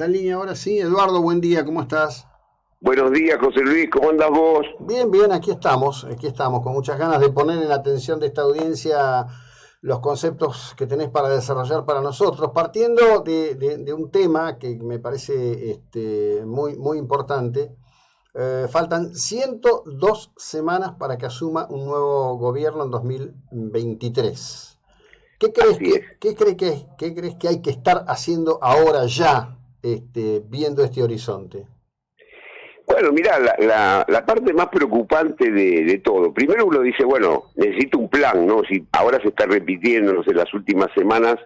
La línea ahora sí. Eduardo, buen día, ¿cómo estás? Buenos días, José Luis, ¿cómo andas vos? Bien, bien, aquí estamos, con muchas ganas de poner en atención de esta audiencia los conceptos que tenés para desarrollar para nosotros, partiendo de un tema que me parece muy, muy importante. Faltan 102 semanas para que asuma un nuevo gobierno en 2023. Así es. ¿Qué crees que hay que estar haciendo ahora ya, viendo este horizonte? Bueno, mirá, la parte más preocupante de todo, primero uno dice, bueno, necesito un plan, ¿no? Si ahora se está repitiendo, no sé, las últimas semanas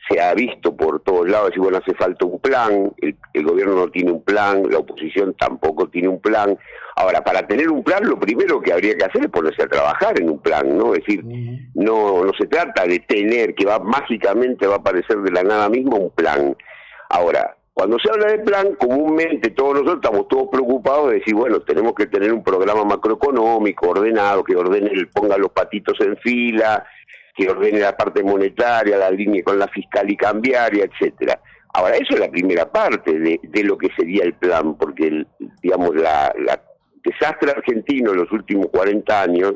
se ha visto por todos lados, y bueno, hace falta un plan, el gobierno no tiene un plan, la oposición tampoco tiene un plan. Ahora, para tener un plan, lo primero que habría que hacer es ponerse a trabajar en un plan, ¿no? Es decir, Uh-huh. no se trata de tener, que mágicamente va a aparecer de la nada misma un plan. Ahora, cuando se habla de plan, comúnmente todos nosotros estamos todos preocupados de decir, bueno, tenemos que tener un programa macroeconómico ordenado, que ponga los patitos en fila, que ordene la parte monetaria, la línea con la fiscal y cambiaria, etcétera. Ahora, eso es la primera parte de lo que sería el plan, porque digamos la desastre argentino en los últimos 40 años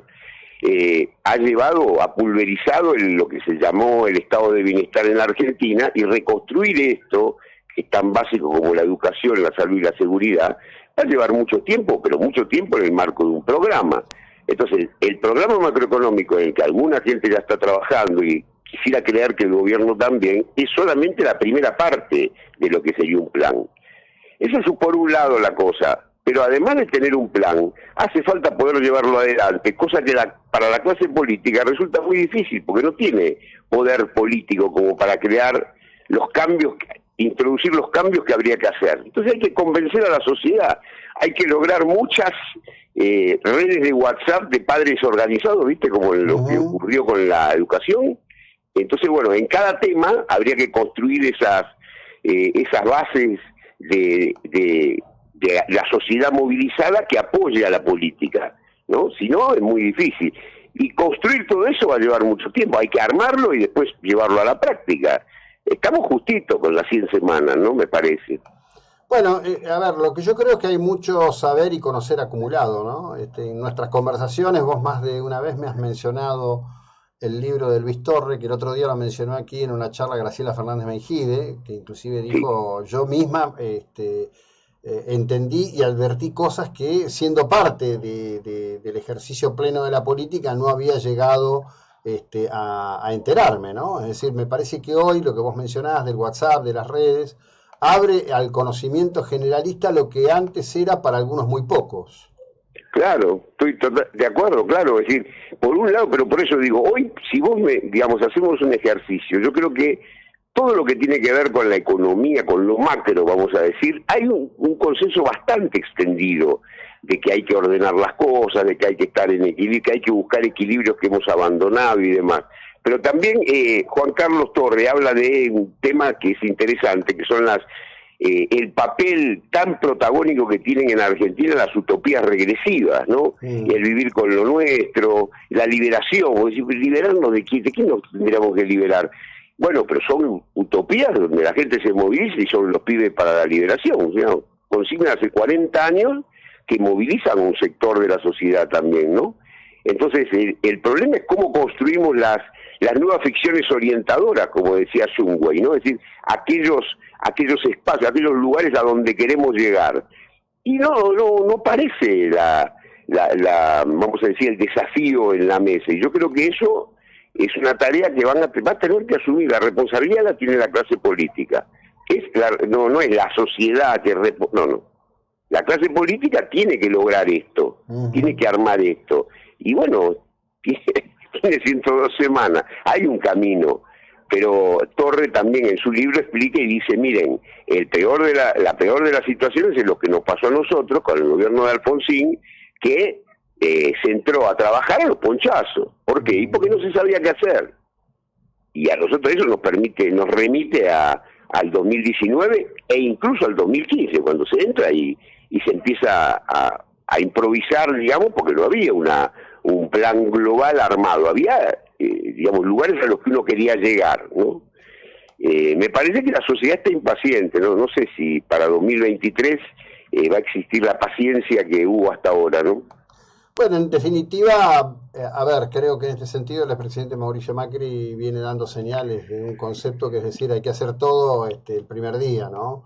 ha pulverizado lo que se llamó el estado de bienestar en la Argentina, y reconstruir esto, que es tan básico como la educación, la salud y la seguridad, va a llevar mucho tiempo, pero mucho tiempo en el marco de un programa. Entonces, el programa macroeconómico en el que alguna gente ya está trabajando, y quisiera creer que el gobierno también, es solamente la primera parte de lo que sería un plan. Eso es por un lado la cosa, pero además de tener un plan, hace falta poder llevarlo adelante, cosa que para la clase política resulta muy difícil, porque no tiene poder político como para crear los cambios, introducir los cambios que habría que hacer. Entonces hay que convencer a la sociedad, hay que lograr muchas redes de WhatsApp de padres organizados, ¿viste? Como lo que Uh-huh. ocurrió con la educación. Entonces, bueno, en cada tema habría que construir esas bases de la sociedad movilizada que apoye a la política, ¿no? Si no, es muy difícil. Y construir todo eso va a llevar mucho tiempo, hay que armarlo y después llevarlo a la práctica. Estamos justitos con las 100 semanas, ¿no? Me parece. Bueno, a ver, lo que yo creo es que hay mucho saber y conocer acumulado, ¿no? En nuestras conversaciones, vos más de una vez me has mencionado el libro de Luis Torre, que el otro día lo mencionó aquí en una charla Graciela Fernández Mejide, que inclusive Sí, dijo, yo misma entendí y advertí cosas que, siendo parte del ejercicio pleno de la política, no había llegado a enterarme, ¿no? Es decir, me parece que hoy lo que vos mencionás del WhatsApp, de las redes, abre al conocimiento generalista lo que antes era para algunos muy pocos. claro, estoy de acuerdo, claro. Es decir, por un lado, pero por eso digo, hoy, si digamos, hacemos un ejercicio, yo creo que todo lo que tiene que ver con la economía, con lo macro, vamos a decir, hay un consenso bastante extendido de que hay que ordenar las cosas, de que hay que estar en equilibrio, que hay que buscar equilibrios que hemos abandonado y demás. Pero también Juan Carlos Torre habla de un tema que es interesante, que son el papel tan protagónico que tienen en Argentina las utopías regresivas, ¿no? Mm. El vivir con lo nuestro, la liberación, o decir, ¿liberarnos de quién? ¿De qué nos tendríamos que liberar? Bueno, pero son utopías donde la gente se moviliza y son los pibes para la liberación. O sea, consignas hace 40 años que movilizan un sector de la sociedad también, ¿no? Entonces, el problema es cómo construimos las nuevas ficciones orientadoras, como decía Jungwei, ¿no? Es decir, aquellos espacios, aquellos lugares a donde queremos llegar. Y no parece vamos a decir, el desafío en la mesa. Y yo creo que eso es una tarea que va a tener que asumir. La responsabilidad la tiene la clase política. No es la sociedad no. La clase política tiene que lograr esto, tiene Uh-huh. que armar esto. Y bueno, tiene 102 semanas, hay un camino. Pero Torre también en su libro explica y dice, miren, la peor de las situaciones es lo que nos pasó a nosotros con el gobierno de Alfonsín, que se entró a trabajar a los ponchazos. ¿Por qué? Y porque no se sabía qué hacer. Y a nosotros eso nos remite al 2019 e incluso al 2015, cuando se entra y se empieza a improvisar, digamos, porque no había un plan global armado, había, digamos, lugares a los que uno quería llegar, ¿no? Me parece que la sociedad está impaciente, no sé si para 2023 va a existir la paciencia que hubo hasta ahora, ¿no? Bueno, en definitiva, a ver, creo que en este sentido el expresidente Mauricio Macri viene dando señales de un concepto que es decir, hay que hacer todo el primer día, ¿no?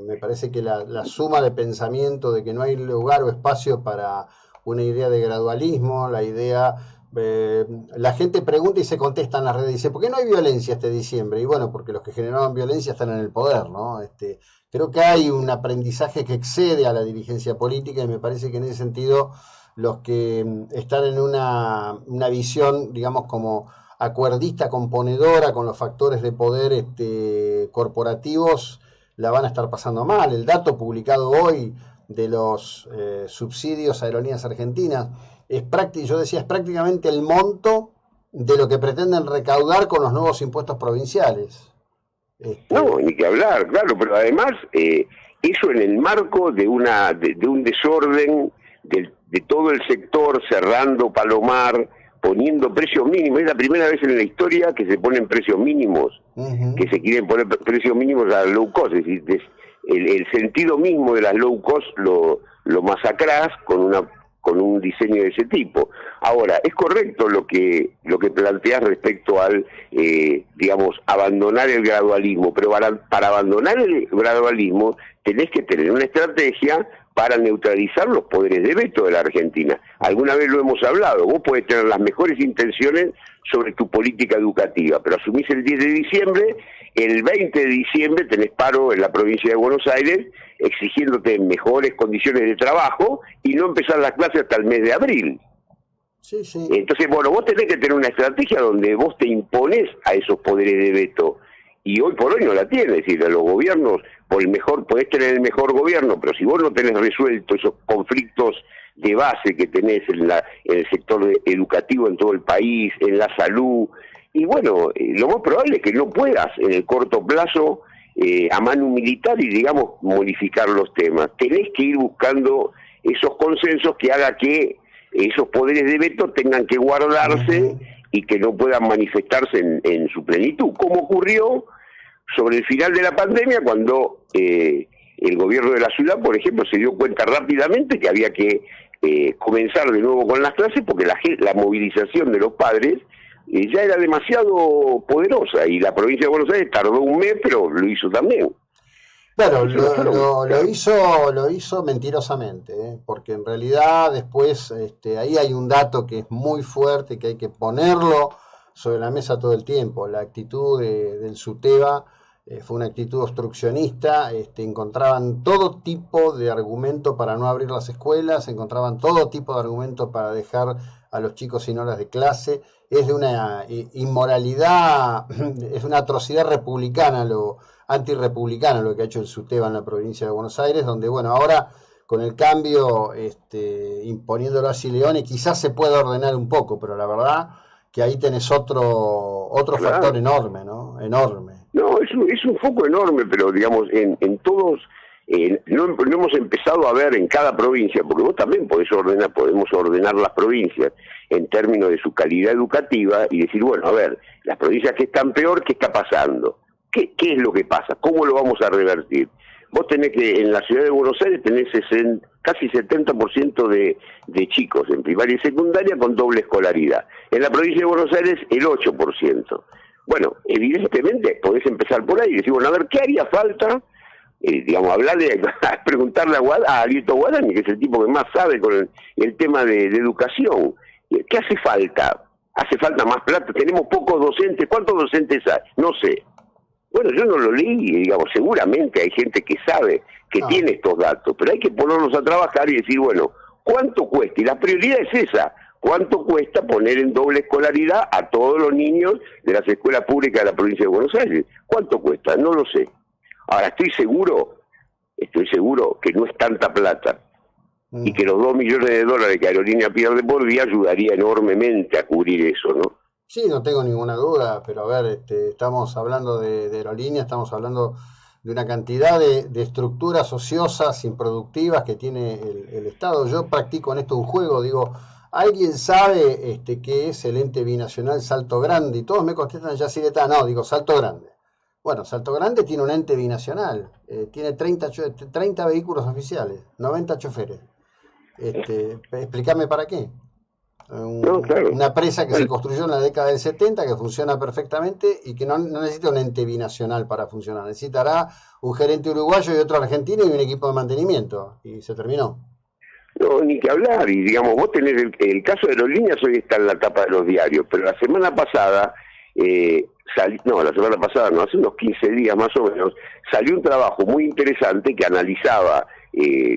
Me parece que la suma de pensamiento de que no hay lugar o espacio para una idea de gradualismo, la idea, la gente pregunta y se contesta en las redes, dice, ¿por qué no hay violencia este diciembre? Y bueno, porque los que generaban violencia están en el poder, ¿no? Creo que hay un aprendizaje que excede a la dirigencia política y me parece que en ese sentido los que están en una visión, digamos, como acuerdista, componedora con los factores de poder corporativos, la van a estar pasando mal. El dato publicado hoy de los subsidios a aerolíneas argentinas es prácticamente el monto de lo que pretenden recaudar con los nuevos impuestos provinciales. No, ni que hablar, claro, pero además eso en el marco de un desorden de todo el sector, cerrando Palomar, poniendo precios mínimos. Es la primera vez en la historia que se ponen precios mínimos, que se quieren poner precios mínimos a low cost. Es decir, el sentido mismo de las low cost lo masacrás con un diseño de ese tipo. Ahora, es correcto lo que planteas respecto al, digamos, abandonar el gradualismo, pero para abandonar el gradualismo tenés que tener una estrategia para neutralizar los poderes de veto de la Argentina. Alguna vez lo hemos hablado, vos podés tener las mejores intenciones sobre tu política educativa, pero asumís el 10 de diciembre, el 20 de diciembre tenés paro en la provincia de Buenos Aires exigiéndote mejores condiciones de trabajo y no empezar las clases hasta el mes de abril. Sí, sí. Entonces, bueno, vos tenés que tener una estrategia donde vos te impones a esos poderes de veto, y hoy por hoy no la tienes. Es decir, los gobiernos, podés tener el mejor gobierno, pero si vos no tenés resuelto esos conflictos de base que tenés en el sector educativo en todo el país, en la salud, y bueno, lo más probable es que no puedas en el corto plazo a mano militar y, digamos, modificar los temas. Tenés que ir buscando esos consensos que haga que esos poderes de veto tengan que guardarse y que no puedan manifestarse en su plenitud, como ocurrió sobre el final de la pandemia, cuando el gobierno de la ciudad, por ejemplo, se dio cuenta rápidamente que había que comenzar de nuevo con las clases, porque la movilización de los padres ya era demasiado poderosa, y la provincia de Buenos Aires tardó un mes, pero lo hizo también. Claro, lo hizo mentirosamente, porque en realidad después ahí hay un dato que es muy fuerte, que hay que ponerlo sobre la mesa todo el tiempo. La actitud del SUTEBA fue una actitud obstruccionista, encontraban todo tipo de argumento para no abrir las escuelas, encontraban todo tipo de argumento para dejar a los chicos sin horas de clase. Es de una inmoralidad, es una atrocidad republicana, antirrepublicana lo que ha hecho el SUTEBA en la provincia de Buenos Aires, donde, bueno, ahora con el cambio, imponiéndolo a Sileone, quizás se pueda ordenar un poco, pero la verdad que ahí tenés otro factor enorme, ¿no? Enorme. No, es un foco enorme, pero digamos, en todos, no hemos empezado a ver en cada provincia, porque vos también podemos ordenar las provincias en términos de su calidad educativa y decir, bueno, a ver, las provincias que están peor, ¿qué está pasando? ¿Qué es lo que pasa? ¿Cómo lo vamos a revertir? Vos tenés que, en la ciudad de Buenos Aires, tenés casi 70% de chicos en primaria y secundaria con doble escolaridad. En la provincia de Buenos Aires, el 8%. Bueno, evidentemente podés empezar por ahí y decir, bueno, a ver, ¿qué haría falta? Digamos, preguntarle a Alito Guadagni, que es el tipo que más sabe con el tema de educación. ¿Qué hace falta? ¿Hace falta más plata? Tenemos pocos docentes. ¿Cuántos docentes hay? No sé. Bueno, yo no lo leí, digamos, seguramente hay gente que sabe, que tiene estos datos, pero hay que ponernos a trabajar y decir, bueno, ¿cuánto cuesta? Y la prioridad es esa, ¿cuánto cuesta poner en doble escolaridad a todos los niños de las escuelas públicas de la provincia de Buenos Aires? ¿Cuánto cuesta? No lo sé. Ahora, estoy seguro que no es tanta plata, y que los $2 millones que Aerolínea pierde por día ayudaría enormemente a cubrir eso, ¿no? Sí, no tengo ninguna duda, pero a ver, estamos hablando de aerolíneas, estamos hablando de una cantidad de estructuras ociosas, improductivas que tiene el Estado. Yo practico en esto un juego, digo, ¿Alguien sabe qué es el ente binacional Salto Grande? Y todos me contestan Yacyretá. No, digo Salto Grande. Bueno, Salto Grande tiene un ente binacional. Tiene 30 vehículos oficiales, 90 choferes. Explícame para qué. No, claro. Una presa que se construyó en la década del 70, que funciona perfectamente y que no necesita un ente binacional para funcionar. Necesitará un gerente uruguayo y otro argentino y un equipo de mantenimiento. Y se terminó. No, ni que hablar. Y digamos, vos tenés el caso de Aerolíneas, hoy está en la tapa de los diarios, pero la semana pasada, hace unos 15 días más o menos, salió un trabajo muy interesante que analizaba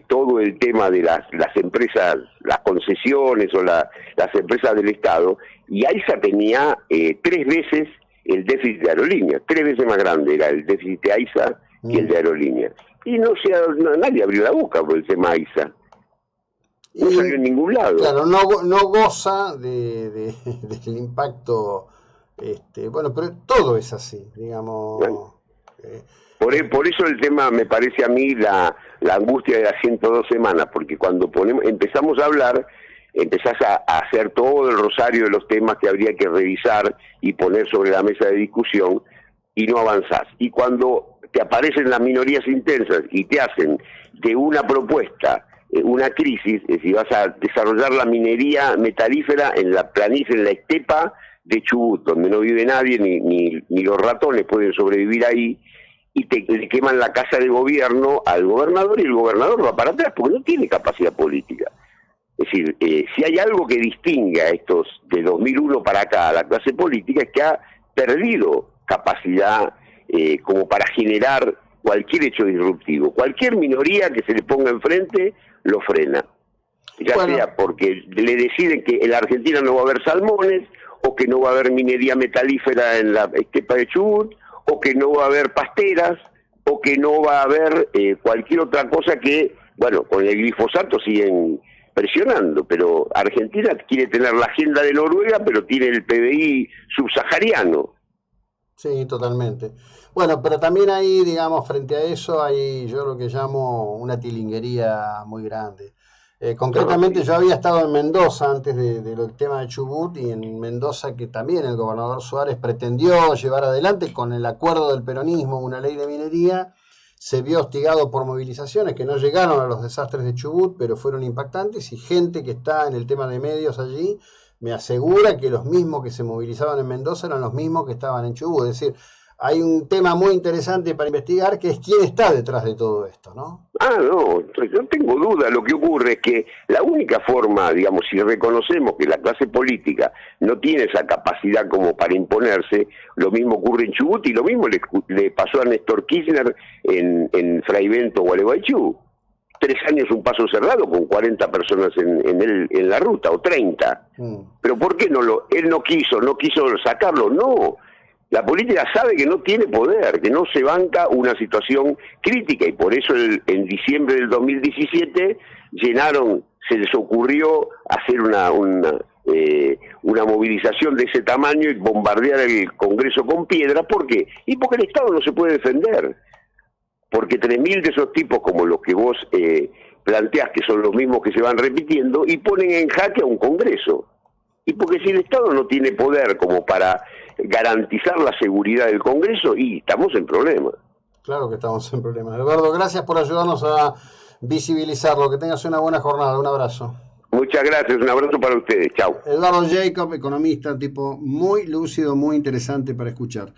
todo el tema de las empresas, las concesiones o las empresas del Estado, y AISA tenía 3 veces el déficit de Aerolíneas, 3 veces más grande era el déficit de AISA que el de Aerolíneas. Y nadie abrió la boca por el tema AISA. No salió en ningún lado. Claro, no goza del impacto, bueno, pero todo es así, digamos. Bueno. Por eso el tema me parece a mí la angustia de las 102 semanas, porque cuando empezamos a hablar, empezás a hacer todo el rosario de los temas que habría que revisar y poner sobre la mesa de discusión y no avanzás. Y cuando te aparecen las minorías intensas y te hacen de una propuesta una crisis, es decir, vas a desarrollar la minería metalífera en la planicie, en la estepa de Chubut, donde no vive nadie, ni los ratones pueden sobrevivir ahí, y le queman la casa de gobierno al gobernador, y el gobernador va para atrás porque no tiene capacidad política. Es decir, si hay algo que distingue a estos de 2001 para acá, a la clase política, es que ha perdido capacidad como para generar cualquier hecho disruptivo. Cualquier minoría que se le ponga enfrente lo frena. Ya sea porque le deciden que en la Argentina no va a haber salmones, o que no va a haber minería metalífera en la estepa de Chubut, o que no va a haber pasteras, o que no va a haber cualquier otra cosa que, bueno, con el glifosato siguen presionando, pero Argentina quiere tener la agenda de Noruega, pero tiene el PBI subsahariano. Sí, totalmente. Bueno, pero también ahí, digamos, frente a eso, hay yo lo que llamo una tilinguería muy grande. Concretamente, yo había estado en Mendoza antes del tema de Chubut, y en Mendoza que también el gobernador Suárez pretendió llevar adelante con el acuerdo del peronismo una ley de minería. Se vio hostigado por movilizaciones que no llegaron a los desastres de Chubut, pero fueron impactantes, y gente que está en el tema de medios allí me asegura que los mismos que se movilizaban en Mendoza eran los mismos que estaban en Chubut. Es decir, hay un tema muy interesante para investigar, que es quién está detrás de todo esto, ¿no? No tengo duda. Lo que ocurre es que la única forma, digamos, si reconocemos que la clase política no tiene esa capacidad como para imponerse, lo mismo ocurre en Chubut, y lo mismo le pasó a Néstor Kirchner en Fray Bento, Gualeguaychú. 3 años un paso cerrado con 40 personas en la ruta, o 30. Pero ¿por qué él no quiso sacarlo? No. La política sabe que no tiene poder, que no se banca una situación crítica, y por eso en diciembre del 2017 se les ocurrió hacer una movilización de ese tamaño y bombardear el Congreso con piedras. ¿Por qué? Y porque el Estado no se puede defender. Porque 3.000 de esos tipos, como los que vos planteás, que son los mismos que se van repitiendo, y ponen en jaque a un Congreso. Y porque si el Estado no tiene poder como para garantizar la seguridad del Congreso, y estamos en problemas. Claro que estamos en problemas. Eduardo, gracias por ayudarnos a visibilizarlo. Que tengas una buena jornada. Un abrazo. Muchas gracias. Un abrazo para ustedes. Chau. Eduardo Jacob, economista, tipo muy lúcido, muy interesante para escuchar.